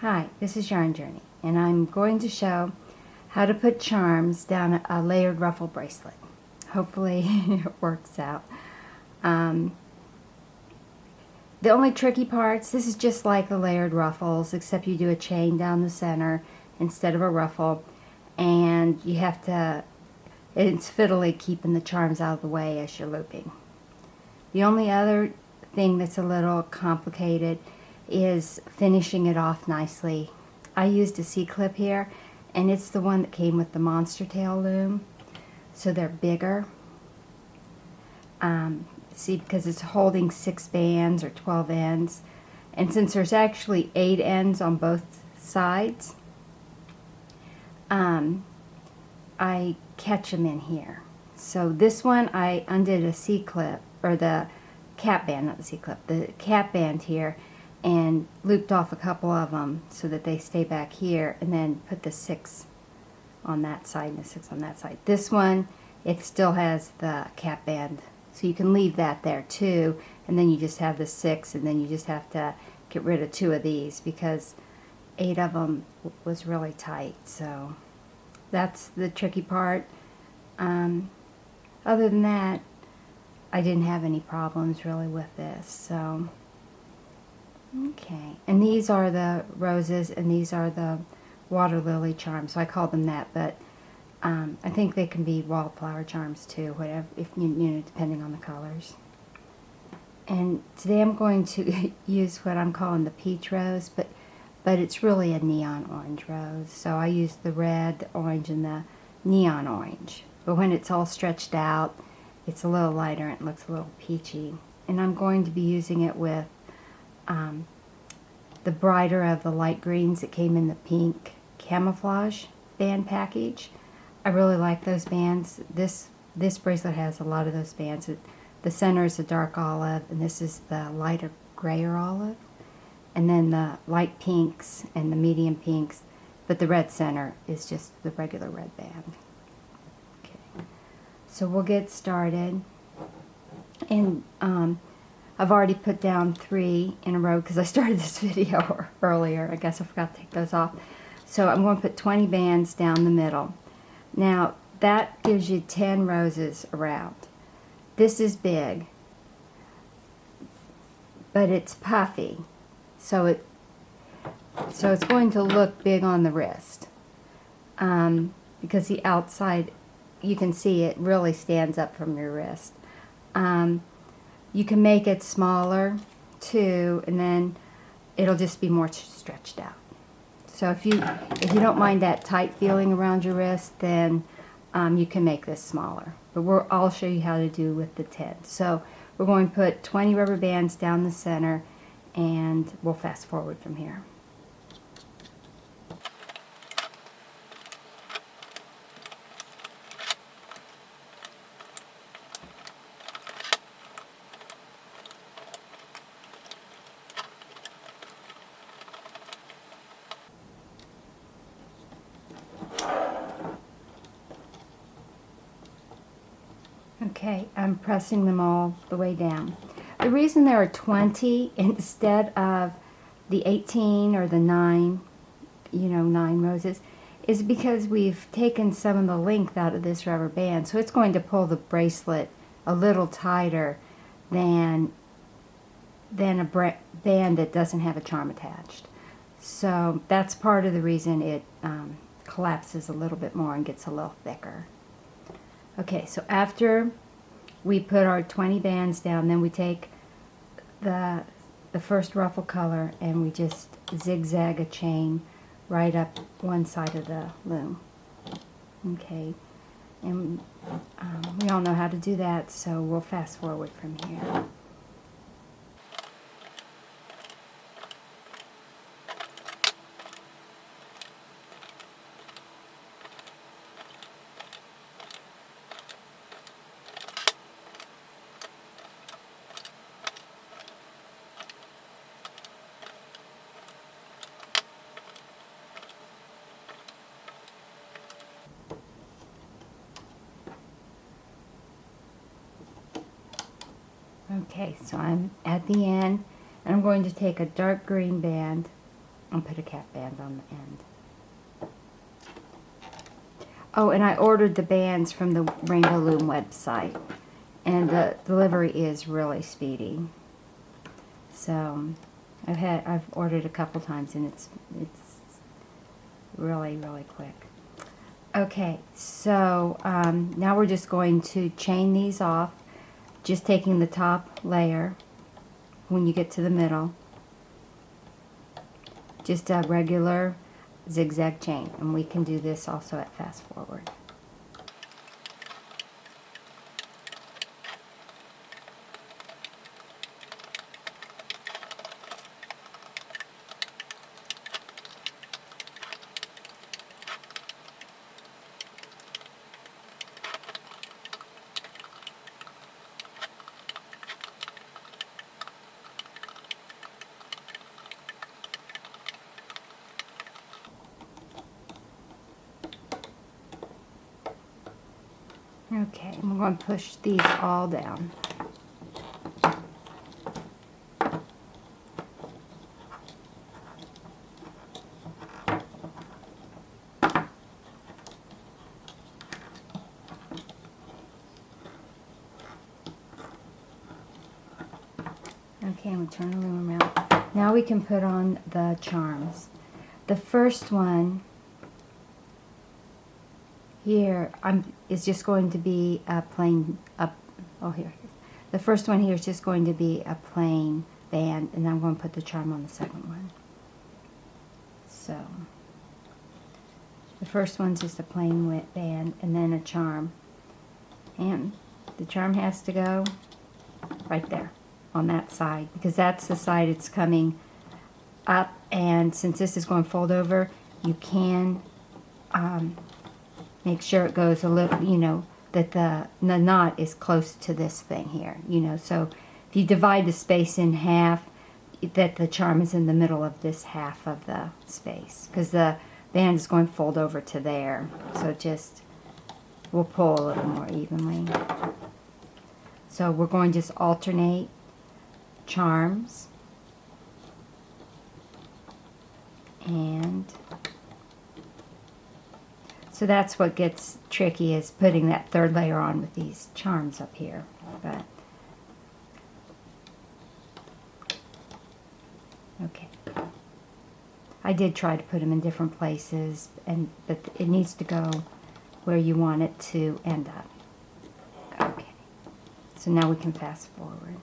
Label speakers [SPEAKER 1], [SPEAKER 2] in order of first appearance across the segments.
[SPEAKER 1] Hi, this is Yarn Journey, and I'm going to show how to put charms down a layered ruffle bracelet. Hopefully it works out. The only tricky parts, this is just like the layered ruffles, except you do a chain down the center instead of a ruffle, and you have to, it's fiddly keeping the charms out of the way as you're looping. The only other thing that's a little complicated is finishing it off nicely. I used a C-clip here, and it's the one that came with the monster tail loom, so they're bigger. See, because it's holding 6 bands or 12 ends, and since there's actually 8 ends on both sides, I catch them in here. So this one I undid a C-clip, or the cap band, not the C-clip, the cap band here, and looped off a couple of them so that they stay back here, and then put the 6 on that side and the 6 on that side. This one, it still has the cap band, so you can leave that there too, and then you just have the 6, and then you just have to get rid of 2 of these because 8 of them was really tight. So that's the tricky part. Other than that, I didn't have any problems really with this. So okay, and these are the roses, and these are the water lily charms. So I call them that, but I think they can be wildflower charms too, whatever, if you know, depending on the colors. And today I'm going to use what I'm calling the peach rose, but it's really a neon orange rose. So I use the red, the orange, and the neon orange. But when it's all stretched out, it's a little lighter and it looks a little peachy. And I'm going to be using it with the brighter of the light greens that came in the pink camouflage band package. I really like those bands. This bracelet has a lot of those bands. The center is a dark olive, and this is the lighter grayer olive. And then the light pinks and the medium pinks, but the red center is just the regular red band. Okay, so we'll get started. And I've already put down 3 in a row because I started this video earlier. I guess I forgot to take those off. So I'm going to put 20 bands down the middle. Now that gives you 10 roses around. This is big, but it's puffy. So it's going to look big on the wrist because the outside, you can see it really stands up from your wrist. You can make it smaller too, and then it'll just be more stretched out. So if you don't mind that tight feeling around your wrist, then you can make this smaller. But I'll show you how to do with the 10. So we're going to put 20 rubber bands down the center, and we'll fast forward from here. Okay, I'm pressing them all the way down. The reason there are 20 instead of the 18 or the 9, 9 roses, is because we've taken some of the length out of this rubber band, so it's going to pull the bracelet a little tighter than a band that doesn't have a charm attached. So that's part of the reason it collapses a little bit more and gets a little thicker. Okay, so after we put our 20 bands down, then we take the first ruffle color and we just zigzag a chain right up one side of the loom. Okay, and we all know how to do that, so we'll fast forward from here. Okay, so I'm at the end, and I'm going to take a dark green band and put a cap band on the end. Oh, and I ordered the bands from the Rainbow Loom website, and the delivery is really speedy. So I've ordered a couple times, and it's really quick. Okay, so now we're just going to chain these off, just taking the top layer when you get to the middle, just a regular zigzag chain, and we can do this also at fast forward. Okay, and we're going to push these all down. Okay, and we'll turn the loom around. Now we can put on the charms. The first one here is just going to be a plain, the first one here is just going to be a plain band, and I'm going to put the charm on the second one. So the first one's just a plain band and then a charm, and the charm has to go right there on that side, because that's the side it's coming up, and since this is going to fold over, you can make sure it goes a little, you know, that the knot is close to this thing here, you know. So if you divide the space in half, that the charm is in the middle of this half of the space, because the band is going to fold over to there. So it just will pull a little more evenly. So we're going to just alternate charms and so that's what gets tricky, is putting that third layer on with these charms up here. But okay, I did try to put them in different places, but it needs to go where you want it to end up. Okay, so now we can fast forward.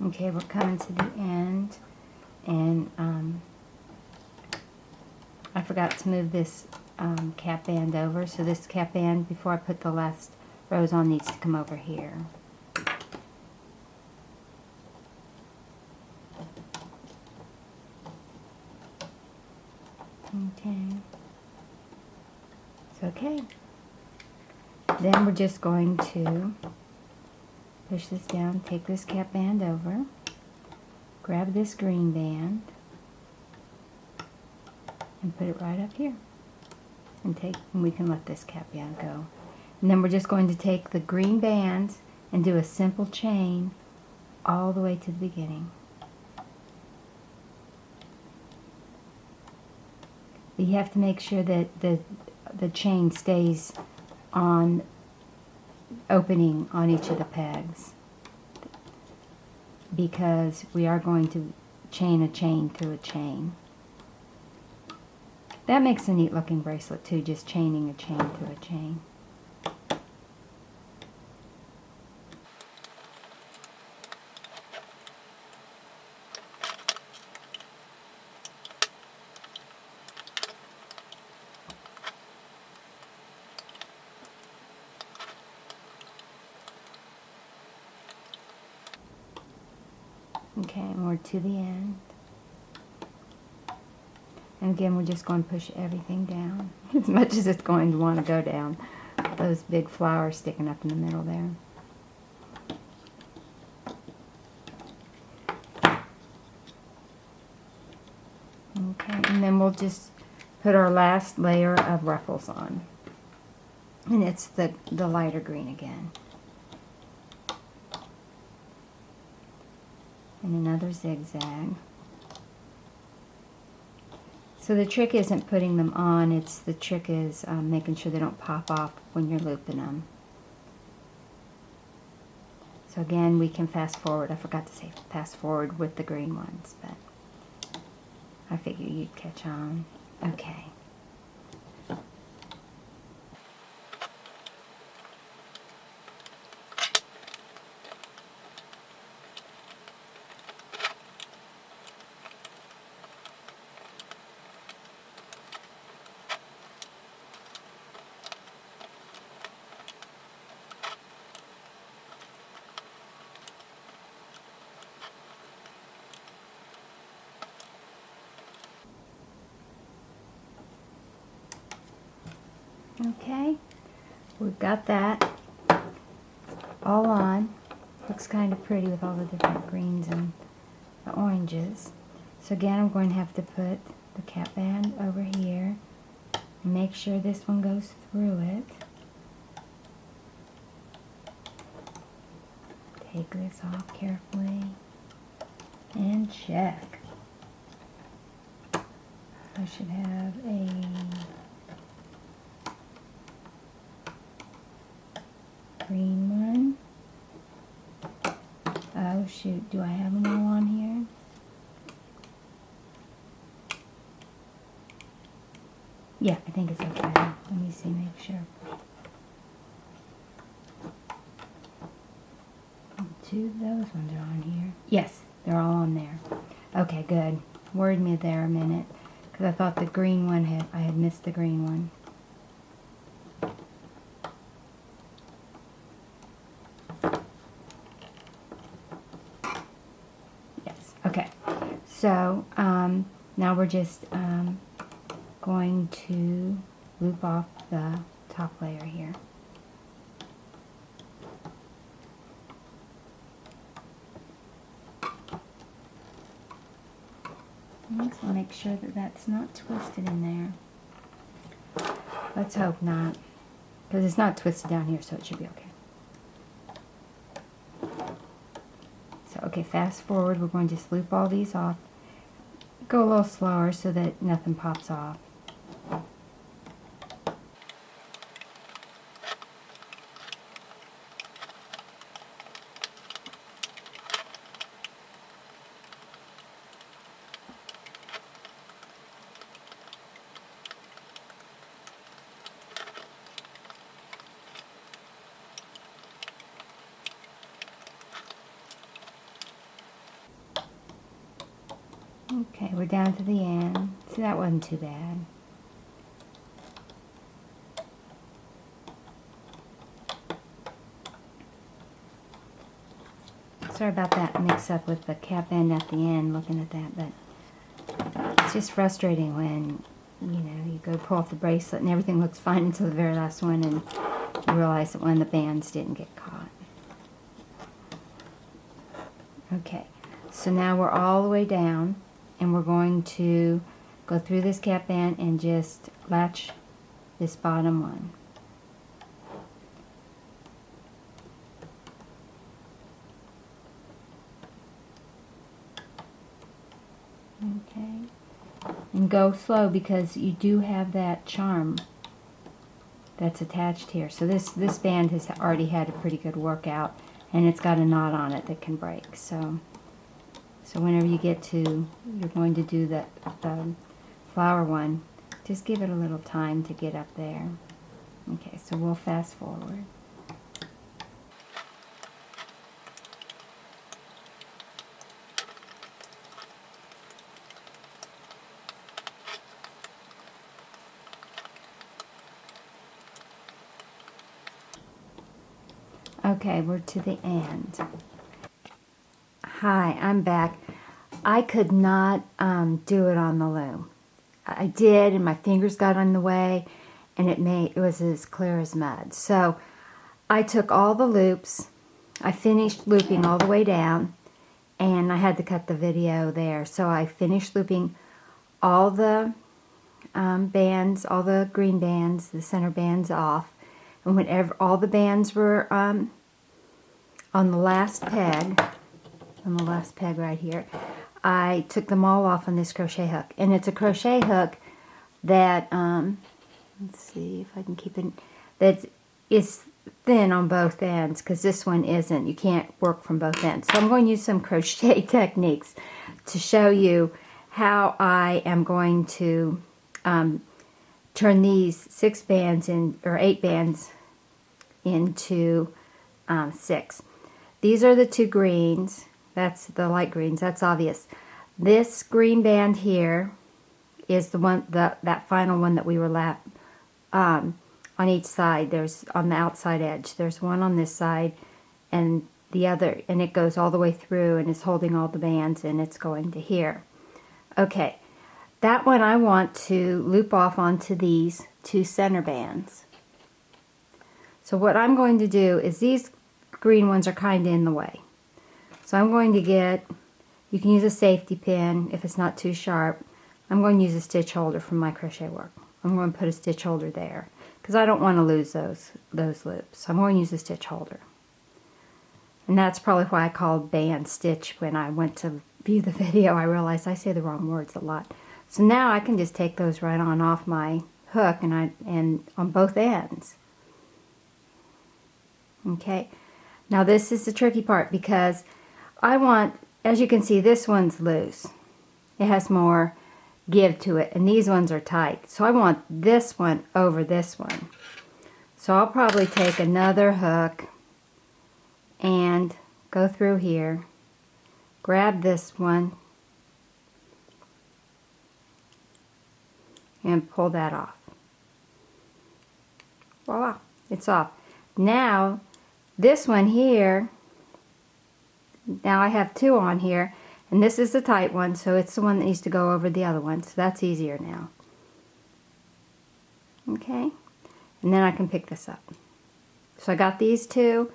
[SPEAKER 1] Okay, we're coming to the end, and I forgot to move this cap band over, so this cap band, before I put the last rows on, needs to come over here. Okay. It's okay. Then we're just going to push this down, take this cap band over, grab this green band, and put it right up here. And we can let this cap band go. And then we're just going to take the green band and do a simple chain all the way to the beginning. But you have to make sure that the chain stays on opening on each of the pegs, because we are going to chain a chain through a chain. That makes a neat looking bracelet too, just chaining a chain through a chain. Okay, and we're to the end. And again, we're just going to push everything down as much as it's going to want to go down. Those big flowers sticking up in the middle there. And then we'll just put our last layer of ruffles on. And it's the lighter green again. And another zigzag. So the trick isn't putting them on, the trick is making sure they don't pop off when you're looping them. So again, we can fast forward. I forgot to say fast forward with the green ones, but I figured you'd catch on. Okay. Okay, we've got that all on. Looks kind of pretty with all the different greens and the oranges. So again, I'm going to have to put the cap band over here and make sure this one goes through it. Take this off carefully and check. I should have a green one. Oh shoot, do I have them all on here? Yeah, I think it's okay. Let me see, make sure. Two of those ones are on here. Yes, they're all on there. Okay, good. Worried me there a minute because I thought the green one I had missed the green one. Yes. Okay. So now we're just going to loop off the top layer here. Next, we'll make sure that that's not twisted in there. Let's hope not, because it's not twisted down here, so it should be okay. So, okay, fast forward. We're going to just loop all these off. Go a little slower so that nothing pops off. Okay, we're down to the end. See, that wasn't too bad. Sorry about that mix up with the cap band at the end, looking at that, but it's just frustrating when, you know, you go pull off the bracelet and everything looks fine until the very last one and you realize that one of the bands didn't get caught. Okay, so now we're all the way down. And we're going to go through this cap band and just latch this bottom one. Okay. And go slow because you do have that charm that's attached here. So this band has already had a pretty good workout and it's got a knot on it that can break. So whenever you get to, you're going to do the flower one, just give it a little time to get up there. Okay, so we'll fast forward. Okay, we're to the end. Hi, I'm back. I could not do it on the loom. I did, and my fingers got in the way, and it was as clear as mud. So I took all the loops. I finished looping all the way down, and I had to cut the video there. So I finished looping all the bands, all the green bands, the center bands off. And whenever all the bands were on the last peg right here, I took them all off on this crochet hook. And it's a crochet hook that, let's see if I can keep it, that is thin on both ends, because this one isn't. You can't work from both ends. So I'm going to use some crochet techniques to show you how I am going to turn these 6 bands in, or 8 bands into 6. These are the 2 greens. That's the light greens. That's obvious. This green band here is the one, that final one that we were on each side. There's on the outside edge. There's one on this side and the other, and it goes all the way through and is holding all the bands, and it's going to here. Okay, that one I want to loop off onto these 2 center bands. So what I'm going to do is, these green ones are kind of in the way. So I'm going to get, you can use a safety pin if it's not too sharp. I'm going to use a stitch holder from my crochet work. I'm going to put a stitch holder there because I don't want to lose those loops. So I'm going to use a stitch holder. And that's probably why I called band stitch when I went to view the video. I realized I say the wrong words a lot. So now I can just take those right on off my hook and on both ends. Okay, now this is the tricky part, because I want, as you can see, this one's loose. It has more give to it, and these ones are tight. So I want this one over this one. So I'll probably take another hook and go through here, grab this one, and pull that off. Voila, it's off. Now, this one here, now I have 2 on here, and this is the tight one, so it's the one that needs to go over the other one, so that's easier now. Okay, and then I can pick this up. So I got these 2,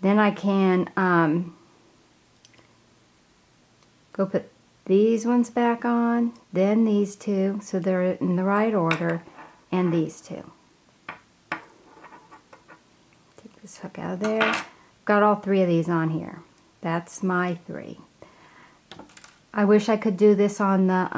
[SPEAKER 1] then I can go put these ones back on, then these 2, so they're in the right order, and these 2. Take this hook out of there. Got all 3 of these on here. That's my 3. I wish I could do this on the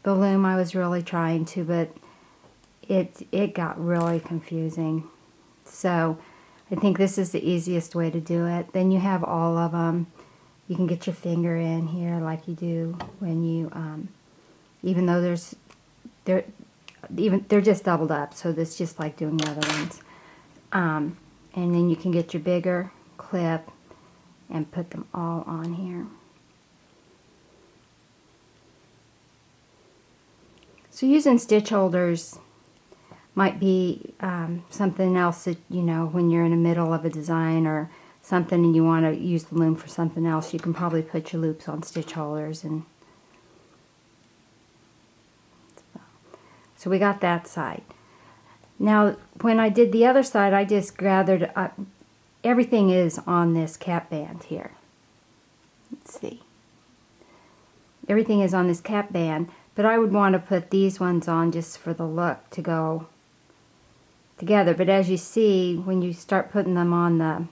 [SPEAKER 1] loom. I was really trying to, but it got really confusing. So I think this is the easiest way to do it. Then you have all of them. You can get your finger in here like you do when you, even though they're just doubled up, so that's just like doing the other ones. And then you can get your bigger clip and put them all on here. So using stitch holders might be something else that, you know, when you're in the middle of a design or something and you want to use the loom for something else, you can probably put your loops on stitch holders. And so we got that side. Now when I did the other side, I just gathered up, everything is on this cap band here. Let's see. Everything is on this cap band, but I would want to put these ones on just for the look to go together. But as you see, when you start putting them on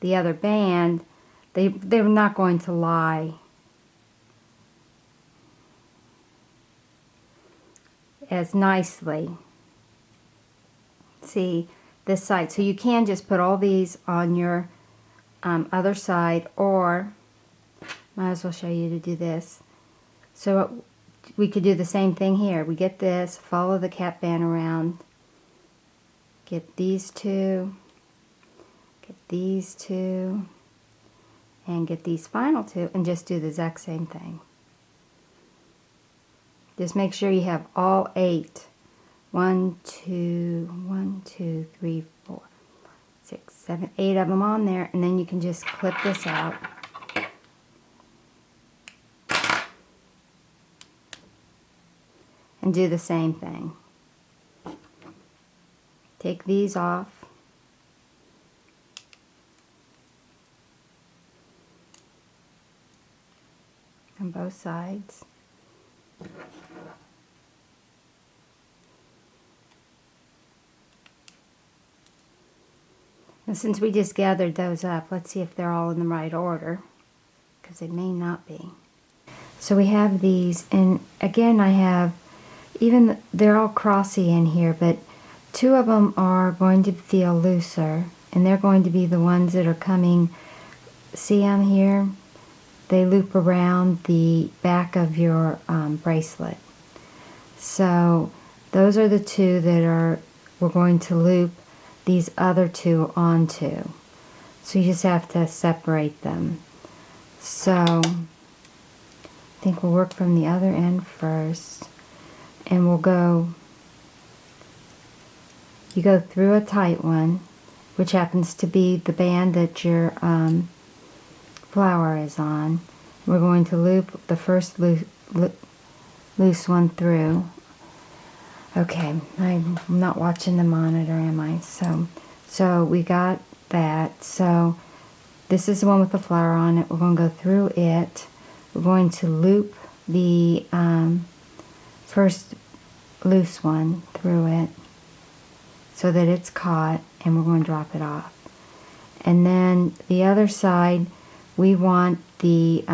[SPEAKER 1] the other band, they're not going to lie as nicely. See this side, so you can just put all these on your other side, or might as well show you to do this. So we could do the same thing here. We get this, follow the cap band around, get these 2, get these 2, and get these final 2, and just do the exact same thing. Just make sure you have all 8. 1, 2, 3, 4, 6, 7, 8 of them on there, and then you can just clip this out. And do the same thing. Take these off. On both sides. And since we just gathered those up, let's see if they're all in the right order, because they may not be. So we have these, and again I have, they're all crossy in here, but two of them are going to feel looser, and they're going to be the ones that are coming, see them here? They loop around the back of your bracelet. So those are the two that we're going to loop these other two onto. So you just have to separate them. So I think we'll work from the other end first, and you go through a tight one, which happens to be the band that your flower is on. We're going to loop the first loose one through. Okay, I'm not watching the monitor, am I? So we got that. So this is the one with the flower on it. We're going to go through it. We're going to loop the first loose one through it so that it's caught, and we're going to drop it off. And then the other side, we want the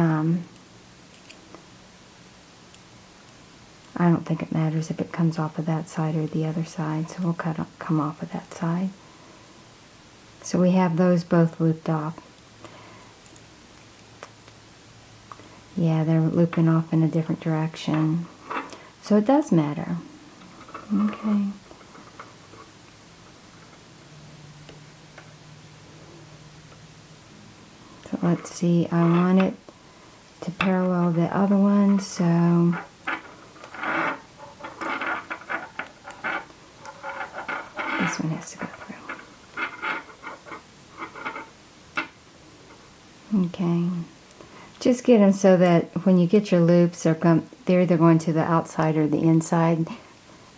[SPEAKER 1] I don't think it matters if it comes off of that side or the other side, so we'll come off of that side. So we have those both looped off. Yeah, they're looping off in a different direction. So it does matter. Okay. So let's see, I want it to parallel the other one, so this one has to go through. Okay. Just get them so that when you get your loops, they're either going to the outside or the inside.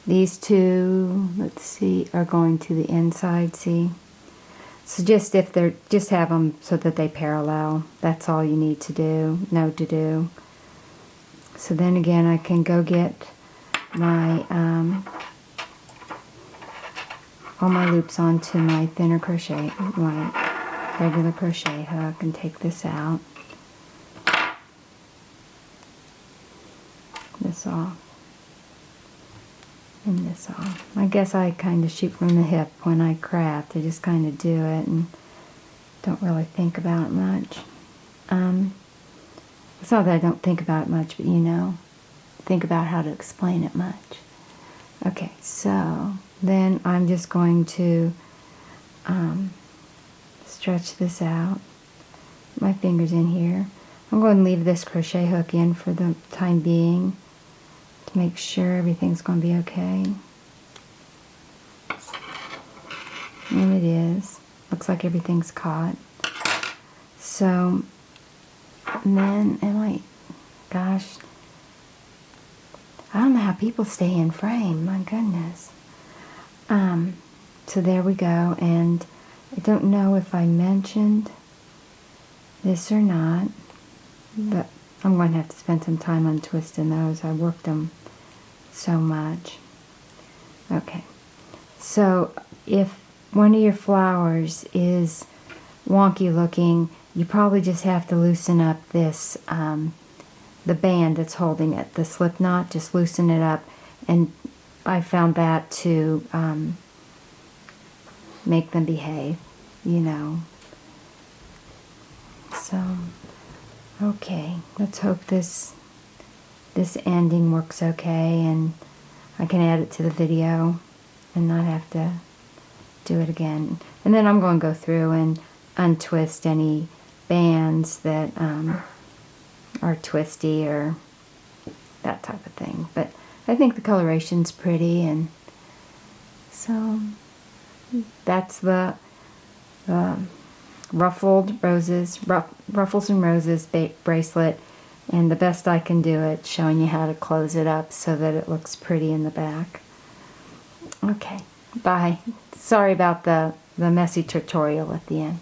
[SPEAKER 1] These two, let's see, are going to the inside, see? So just have them so that they parallel. That's all you need to know to do. So then again, I can go get my all my loops onto my thinner crochet, my regular crochet hook, and take this out. This off. And this off. I guess I kind of shoot from the hip when I craft. I just kind of do it and don't really think about it much. It's not that I don't think about it much, but think about how to explain it much. Okay, so then I'm just going to stretch this out. My fingers in here. I'm going to leave this crochet hook in for the time being to make sure everything's going to be okay. And it is. Looks like everything's caught. So, and then, gosh, I don't know how people stay in frame, my goodness. So there we go, and I don't know if I mentioned this or not, but I'm going to have to spend some time untwisting those. I worked them so much. Okay, so if one of your flowers is wonky looking, you probably just have to loosen up this, the band that's holding it, the slip knot, just loosen it up, and I found that to make them behave, So, okay, let's hope this ending works okay, and I can add it to the video and not have to do it again. And then I'm going to go through and untwist any bands that are twisty or that type of thing. But I think the coloration's pretty, and so that's the ruffled roses, Ruffles and Roses bracelet, and the best I can do it, showing you how to close it up so that it looks pretty in the back. Okay, bye. Sorry about the messy tutorial at the end.